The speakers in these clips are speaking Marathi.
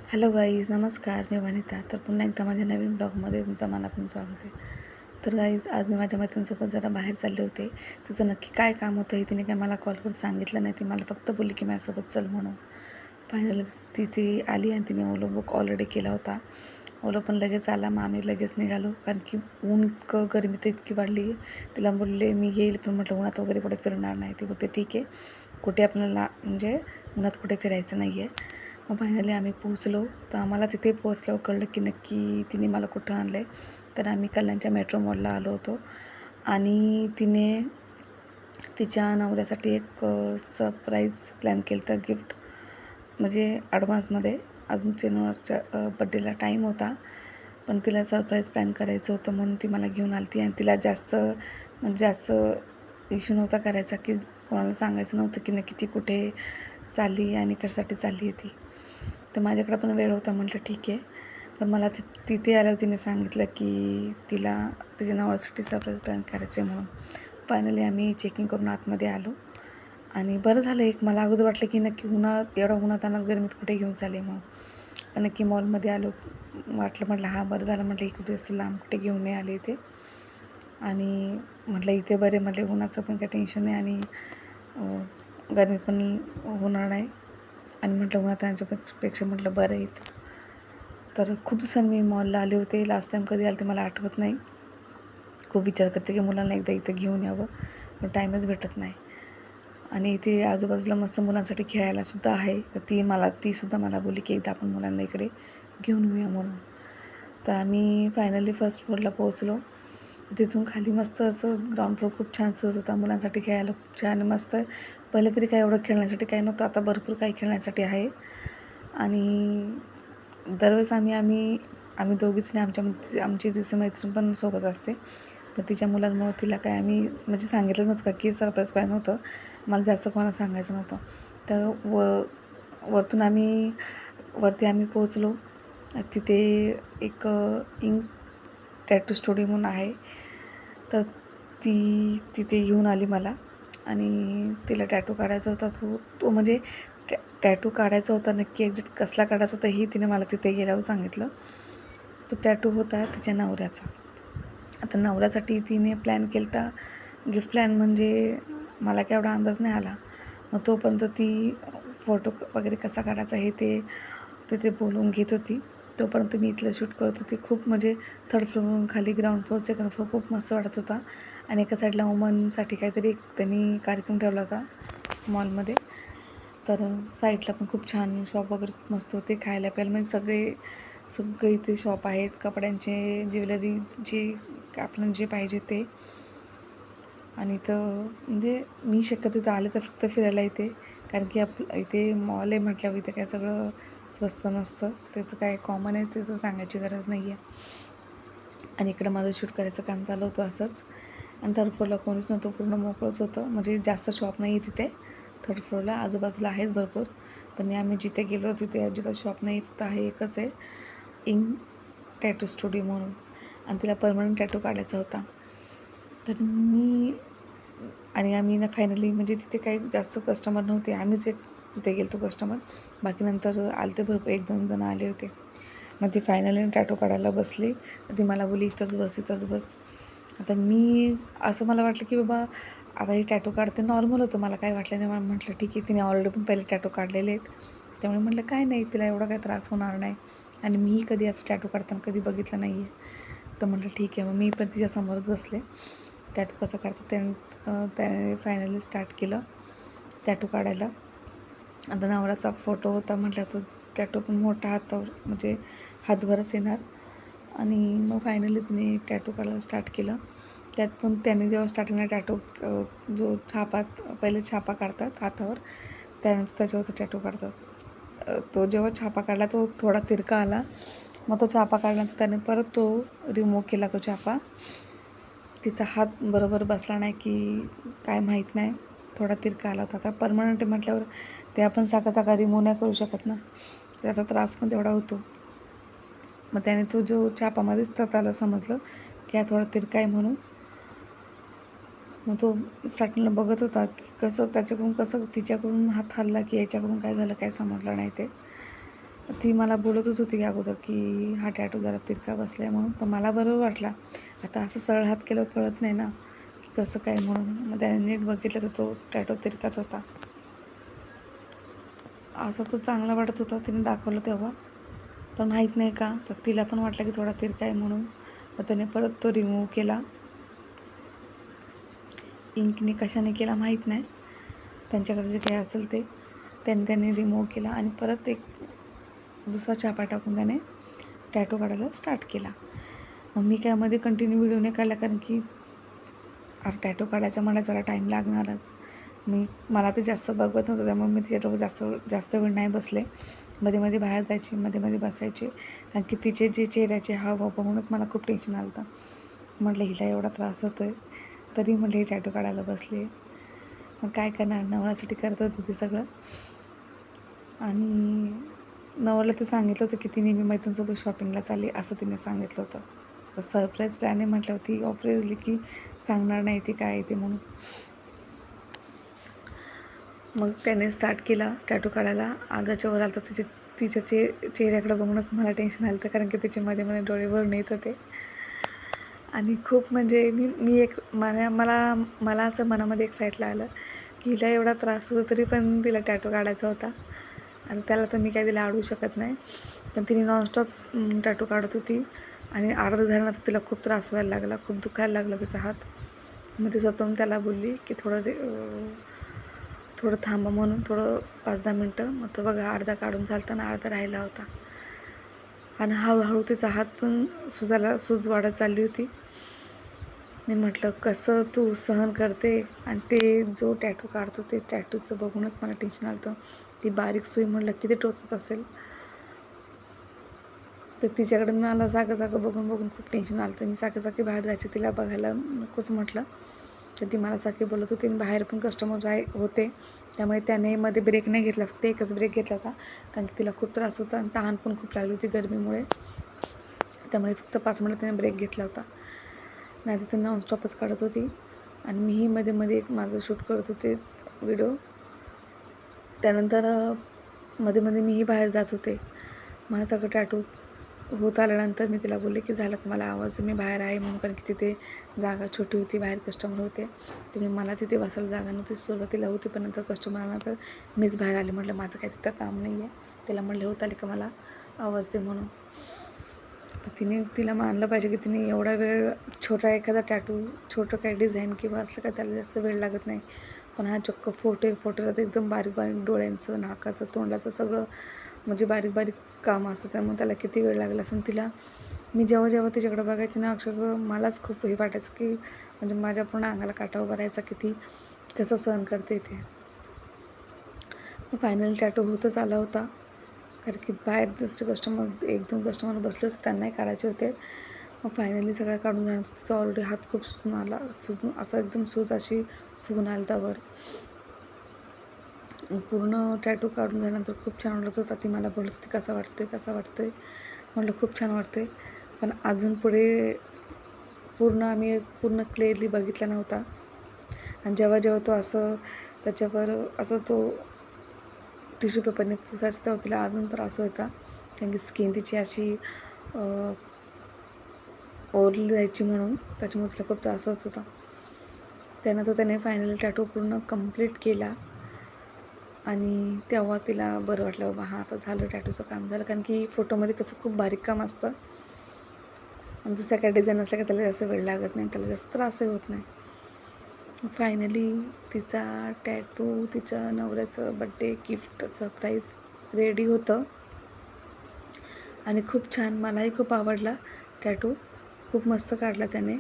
हॅलो गाईज, नमस्कार. मी वनिता. तर पुन्हा एकदा माझ्या नवीन ब्लॉगमध्ये तुमचं मनापासून स्वागत आहे. तर गाईज, आज मी माझ्या मैत्रिणीसोबत जरा बाहेर चालले होते. तिचं नक्की काय काम होतं हे तिने काय मला कॉलवर सांगितलं नाही. ती मला फक्त बोलली की माझ्यासोबत चल म्हणून. फायनली तिथे आली आणि तिने ओलो बुक ऑलरेडी केला होता. ओलो पण लगेच आला. मग आम्ही लगेच निघालो, कारण की ऊन इतकं, गरमी तर इतकी वाढली. तिला बोलले मी येईल, पण म्हटलं उन्हात वगैरे कुठे फिरणार नाही. ती बोलते ठीक आहे, कुठे आपल्याला म्हणजे उन्हात कुठे फिरायचं नाही आहे. मग फायनली आम्ही पोहोचलो. तर आम्हाला तिथे पोहोचल्यावर कळलं की नक्की तिने मला कुठं आणलं आहे. तर आम्ही कल्याणच्या मेट्रो मॉलला आलो होतो आणि तिने तिच्या नवऱ्यासाठी एक सरप्राईज प्लॅन केलं होतं, गिफ्ट म्हणजे ॲडव्हान्समध्ये. अजून चिनूच्या बड्डेला टाईम होता, पण तिला सरप्राईज प्लॅन करायचं होतं म्हणून ती मला घेऊन आली होती. आणि तिला जास्त इश्यू नव्हता करायचा, की कोणाला सांगायचं नव्हतं की नक्की ती कुठे चालली आणि कशासाठी चालली आहे ती. तर माझ्याकडं पण वेळ होता, म्हटलं ठीक आहे. तर मला तिथे आल्यावर तिने सांगितलं की तिला तिच्या नवऱ्यासाठी सरप्राईज प्लॅन करायचं आहे म्हणून. फायनली आम्ही चेकिंग करून आतमध्ये आलो आणि बरं झालं. एक मला अगोदर वाटलं की नक्की एवढ्या उन्हातान्हात गरमीत कुठे घेऊन चालले म्हणून. पण नक्की मॉलमध्ये आलो. म्हटलं हां बरं झालं, म्हटलं इकडे असं लांब कुठे घेऊन नाही आले इथे. आणि म्हटलं इथे बरे, म्हटलं उन्हाचं पण काही टेन्शन नाही आणि गरमी पण होणार नाही. आणि म्हटलं उन्हातान्हाच्या पेक्षा म्हटलं बरं आहे इथं. तर खूप दिवसांनी मी मॉलला आले होते. लास्ट टाईम कधी आले ते मला आठवत नाही. खूप विचार करते की मुलांना एकदा इथं घेऊन यावं, पण टाईमच भेटत नाही. आणि इथे आजूबाजूला मस्त मुलांसाठी खेळायलासुद्धा आहे. तर तीसुद्धा मला बोलली की एकदा आपण मुलांना इकडे घेऊन येऊया म्हणून. तर आम्ही फायनली फर्स्ट फ्लोअरला पोहोचलो. तिथून खाली मस्त असं ग्राउंड फ्लोअर खूप छान सजत होता. मुलांसाठी खेळायला खूप छान मस्त. पहिले तरी काय एवढं खेळण्यासाठी काही नव्हतं, आता भरपूर काही खेळण्यासाठी आहे. आणि दरवेळेस आम्ही दोघीच नाही, आमची तिची मैत्रीण पण सोबत असते. पण तिच्या मुलांमुळं तिला काय आम्ही म्हणजे सांगितलं नव्हतं का की सरप्राईज प्लॅन होतं. मला जास्त कोणाला सांगायचं नव्हतं. तर वरती आम्ही पोहोचलो. तिथे एक इंक टॅटू स्टुडिओ म्हणून आहे. तर ती तिथे घेऊन आली मला आणि तिला टॅटू काढायचा होता. तो म्हणजे टॅटू काढायचा होता, नक्की एक्झॅक्ट कसला काढायचा होता हे तिने मला तिथे गेल्यावर सांगितलं. तो टॅटू होता तिच्या नवऱ्याचा. आता नवऱ्यासाठी तिने प्लॅन केला होता गिफ्ट प्लॅन, म्हणजे मला काय एवढा अंदाज नाही आला. मग तोपर्यंत ती फोटो वगैरे कसा काढायचा हे तिथे बोलून घेत होती. तोपर्यंत मी इथलं शूट करत होती. खूप म्हणजे थर्ड फ्लोअरवरून खाली ग्राउंड फ्लोअर, सेकंड फ्लोअर खूप मस्त वाटत होता. आणि एका साईडला वुमनसाठी काहीतरी त्यांनी कार्यक्रम ठेवला होता मॉलमध्ये. तर साईडला पण खूप छान शॉप वगैरे खूप मस्त होते. खायला प्यायला म्हणजे सगळे इथे शॉप आहेत. कपड्यांचे, ज्वेलरी, जे आपल्याला जे पाहिजे ते. आणि इथं म्हणजे मी शक्यतो इथं आले तर फक्त फिरायला येते, कारण की इथे मॉल आहे म्हटल्यावर इथे काय सगळं स्वस्त नसतं. ते तर काय कॉमन आहे, ते तर सांगायची गरज नाही आहे. आणि इकडं माझं शूट करायचं काम चालू होतं असंच. आणि थर्ड फ्लोअरला कोणीच नव्हतं, पूर्ण मोकळंच होतं. म्हणजे जास्त शॉप नाही आहे तिथे थर्ड फ्लोअरला. आजूबाजूला आहेत भरपूर, पण आम्ही जिथे गेलो तिथे अजिबात शॉप नाही. फक्त आहे एकच आहे, इंक टॅटू स्टुडिओ म्हणून. आणि तिला परमनंट टॅटू काढायचा होता. तर आम्ही ना फायनली म्हणजे तिथे काही जास्त कस्टमर नव्हते. आम्हीच एक तिथे गेलो होतो कस्टमर. बाकी नंतर आले ते भरपूर, 1-2 जण आले होते. मग ती फायनली टॅटू काढायला बसली. ती मला बोलली इथंच बस. आता असं मला वाटलं की बाबा आता ही टॅटू काढते, नॉर्मल होतं. मला काय वाटलं नाही. मला म्हटलं ठीक आहे, तिने ऑलरेडी पण पहिले टॅटू काढलेले आहेत, त्यामुळे म्हटलं काय नाही, तिला एवढा काही त्रास होणार नाही. आणि मीही कधी असं टॅटू काढताना कधी बघितलं नाही आहे. तर म्हटलं ठीक आहे. मग मी पण तिच्यासमोरच बसले. टॅटू कसा काढतात त्याने फायनली स्टार्ट केलं टॅटू काढायला. आता नवऱ्याचा फोटो होता म्हटलं, तो टॅटू पण मोठा हातावर म्हणजे हातभरच येणार. आणि मग फायनली तिने टॅटू काढायला स्टार्ट केलं. त्यात पण त्याने जेव्हा स्टार्टिंगला टॅटू जो पहिले छापा काढतात हातावर, त्यानंतर त्याच्यावरती टॅटू काढतात. तो जेव्हा छापा काढला तो थोडा तिरका आला. मग तो छापा काढल्यानंतर त्याने परत तो रिमूव्ह केला तो छापा. तिचा हात बरोबर बसला नाही की काय माहीत नाही, थोडा तिरका आला होता. आता परमनंट म्हटल्यावर ते आपण सारखा रिमूव्ह नाही करू शकत ना, त्याचा त्रास पण तेवढा होतो. मग त्याने तो जो छापामध्येच त्याला समजलं की हा थोडा तिरका आहे म्हणून. मग तो स्टार्टिंगला बघत होता की तिच्याकडून हात हलला की याच्याकडून काय झालं काय समजलं नाही ते. ती मला बोलतच होती की अगोदर की हा टॅटू जरा तिरका बसला आहे म्हणून. तर मला बरोबर वाटला. आता असं सरळ हात केल्यावर कळत नाही ना की कसं काय म्हणून. मग त्याने नीट बघितलं तर तो टॅटू तिरकाच होता. असा तो चांगला वाटत होता तिने दाखवलं तेव्हा. पण माहीत नाही का, तर तिला पण वाटलं की थोडा तिरका आहे म्हणून. मग त्याने परत तो रिमूव्ह केला. इंकने कशाने केला माहीत नाही. त्यांच्याकडे जे काही असेल ते त्यांनी रिमूव्ह केला आणि परत एक दुसरा छापा टाकून त्याने टॅटू काढायला स्टार्ट केला. मग मी काय मध्ये कंटिन्यू व्हिडिओ नाही काढला, कारण की टॅटू काढायचा मला जरा टाईम लागणारच. मला ते जास्त बघवत नव्हतं, त्यामुळे मी तिच्याजवळ जास्त वेळ नाही बसले. मध्ये मध्ये बाहेर जायचे, मध्ये मध्ये बसायचे, कारण की तिचे जे चेहऱ्याचे हावभाव बघूनच मला खूप टेन्शन आलं होतं. म्हटलं हिला एवढा त्रास होतो आहे तरी म्हटलं ही टॅटू काढायला बसले. मग काय करणार, नवऱ्यासाठी करत होती ते सगळं. आणि नवऱ्याला ते सांगितलं होतं की तिने मी मैत्रिणीसोबत शॉपिंगला चालली असं तिने सांगितलं होतं. तर सरप्राईज प्लॅन आहे म्हटल्यावर ती ऑब्व्हियसली की सांगणार नाही ती काय आहे ते म्हणून. मग त्याने स्टार्ट केला टॅटू काढायला. अर्ध्याच्या वर आलं तर तिच्या चेहऱ्याकडे बघूनच मला टेन्शन आलं होतं, कारण की तिचे मध्ये मध्ये डोळे भरून येत होते. आणि खूप म्हणजे मला असं मनामध्ये एक साईडला आलं की हिला एवढा त्रास होतो तरी पण तिला टॅटू काढायचा होता. आणि त्याला तर मी काय तिला अडवू शकत नाही. पण तिने नॉनस्टॉप टॅटू काढत होती आणि अर्धा झाल्यानंतर तिला खूप त्रास व्हायला लागला, खूप दुखायला लागला तिचा हात. मग ती स्वतःहून त्याला बोलली की थोडं थांबा म्हणून, थोडं 5-10 मिनटं. मग तो बघा अर्धा काढून झालताना अर्धा राहिला होता. आणि हळूहळू तिचा हात पण सूज वाढत चालली होती. मी म्हटलं कसं तू सहन करते. आणि ते जो टॅटू काढतो ते टॅटूचं बघूनच मला टेन्शन आलं होतं. ती बारीक सुई म्हटलं किती टोचत असेल. तर तिच्याकडे मला सारखं बघून खूप टेन्शन आलं होतं. मी सारखी बाहेर जायचे, तिला बघायला नकोच म्हटलं. तर ती मला सारखी बोलत होती. बाहेर पण कस्टमर होते, त्यामुळे त्याने मध्ये ब्रेक नाही घेतला, फक्त एकच ब्रेक घेतला होता, कारण की तिला खूप त्रास होता आणि तहान पण खूप लागली होती गरमीमुळे. त्यामुळे फक्त 5 मिनिट त्याने ब्रेक घेतला होता. नाही तर ती नॉनस्टॉपच काढत होती. आणि मीही मध्ये मध्ये एक माझं शूट करत होते व्हिडिओ. त्यानंतर मध्ये मध्ये मीही बाहेर जात होते. मला सगळं टॅटू होत आल्यानंतर मी तिला बोलले की झालं का मला आवाज, मी बाहेर आहे म्हणून, कारण की तिथे जागा छोटी होती, बाहेर कस्टमर होते. तुम्ही मला तिथे बसायला जागा नव्हती. सुरुवातीला होती, पण नंतर कस्टमर आल्यानंतर मीच बाहेर आले. म्हटलं माझं काही तिथं काम नाही आहे. तिला म्हटलं होत आले का मला आवाज दे म्हणून. तिला मानलं पाहिजे की तिने एवढा वेळ, छोटा एखादा टॅटू, छोटं काही डिझाईन किंवा असलं का त्याला जास्त वेळ लागत नाही. पण हा चक्क फोटोला तर एकदम बारीक बारीक डोळ्यांचं, नाकाचं, तोंडाचं सगळं म्हणजे बारीक बारीक काम असतं. त्यामुळे त्याला किती वेळ लागला असेल. मी जेव्हा तिच्याकडे बघायची ना, अक्षरशः मलाच खूप हे वाटायचं की म्हणजे माझ्या पूर्ण अंगाला काटा उभा राहायचा की कसं सहन करते ते. फायनल टॅटू होतच आला होता, कारण की बाहेर दुसरे 1-2 कस्टमर बसले होते, त्यांनाही काढायचे होते. मग फायनली सगळं काढून झाल्यानंतर तिचा ऑलरेडी हात खूप सुजून असं एकदम सूज अशी फुगून आला होता वर. पूर्ण टॅटू काढून झाल्यानंतर खूप छान वाटत होता. ती मला बोलत होती कसा वाटतोय. म्हटलं खूप छान वाटतोय. पण अजून पुढे आम्ही पूर्ण क्लिअरली बघितला नव्हता. आणि जेव्हा तो असं त्याच्यावर असं तो टिश्यू पेपरने पुसायचा, तेव्हा तिला अजून त्रास व्हायचा, कारण की स्किन तिची अशी ओरली जायची म्हणून. त्याच्यामुळे तिला खूप त्रास होत होता. त्यानंतर त्याने फायनली टॅटू पूर्ण कंप्लीट केला आणि तेव्हा तिला बरं वाटलं, बाबा हां आता झालं, टॅटूचं काम झालं. कारण की फोटोमध्ये कसं खूप बारीक काम असतं आणि दुसऱ्या काय डिझाईन असल्या का त्याला जास्त वेळ लागत नाही, त्याला जास्त त्रासही होत नाही. फायनली तिचा टॅटू, तिच्या नवऱ्याचं बड्डे गिफ्ट सरप्राईज रेडी होतं आणि खूप छान, मलाही खूप आवडला टॅटू, खूप मस्त काढला त्याने.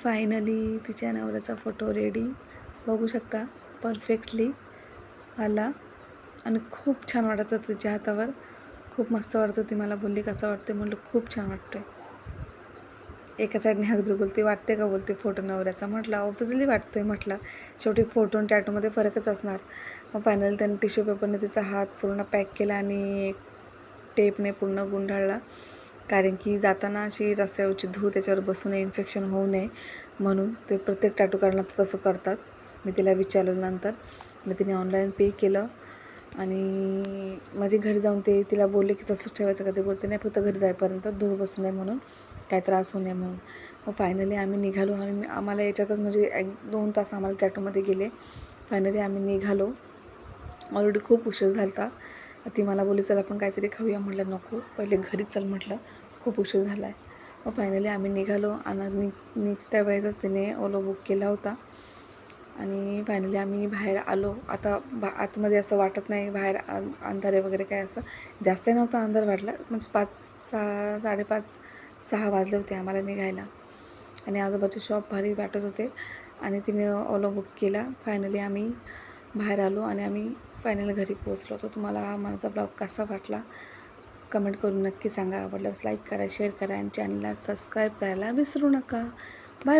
फायनली तिच्या नवऱ्याचा फोटो रेडी, बघू शकता परफेक्टली आला आणि खूप छान वाटत होतं तिच्या हातावर, खूप मस्त वाटत होती. मला बोलली कसं वाटते, म्हटलं खूप छान वाटतंय. एका साईडने अगदी बोलते, वाटते का बोलते फोटो नवऱ्याचा, म्हटलं ऑब्व्हियसली वाटतंय. म्हटलं शेवटी फोटो आणि टॅटूमध्ये फरकच असणार. मग फायनली त्याने टिश्यू पेपरने तिचा हात पूर्ण पॅक केला आणि टेपने पूर्ण गुंडाळला, कारण की जाताना अशी रस्त्यावरची धूळ त्याच्यावर बसू नये, इन्फेक्शन होऊ नये म्हणून. ते प्रत्येक टॅटू काढण्यात तसं करतात. मी तिला विचारल्यानंतर मग तिने ऑनलाईन पे केलं आणि माझे घरी जाऊन ते तिला बोलले की तसंच ठेवायचं का, ते बोलते नाही फक्त घरी जाईपर्यंत धूळ बसू नये म्हणून, काय त्रास होऊ नये म्हणून. मग फायनली आम्ही निघालो आणि आम्हाला याच्यातच म्हणजे 1-2 तास आम्हाला टॅटूमध्ये गेले. फायनली आम्ही निघालो. ऑलरेडी खूप उशीर झाला होता. ती मला बोलली चल आपण काहीतरी खाऊया. म्हटलं नको, पहिले घरी चल म्हटलं, खूप उशीर झाला आहे. मग फायनली आम्ही निघालो आणि निघत्या वेळेसच तिने ओलो बुक केला होता आणि फायनली आम्ही बाहेर आलो. आता आतमध्ये असं वाटत नाही, बाहेर अंधारे वगैरे काय असं जास्त नव्हता अंधार वाटला, म्हणजे 5-6 5:30-6 वाजले होते आम्हाला निघायला. आणि आजोबाचे शॉप भारी वाटत होते आणि तिने ओलो बुक केला. फायनली आम्ही बाहेर आलो आणि आम्ही फायनली घरी पोहोचलो. तर तुम्हाला हा माझा ब्लॉग कसा वाटला कमेंट करून नक्की सांगा. आवडल्यास लाईक करा, शेअर करा आणि चॅनलला सबस्क्राईब करायला विसरू नका. Bye bye.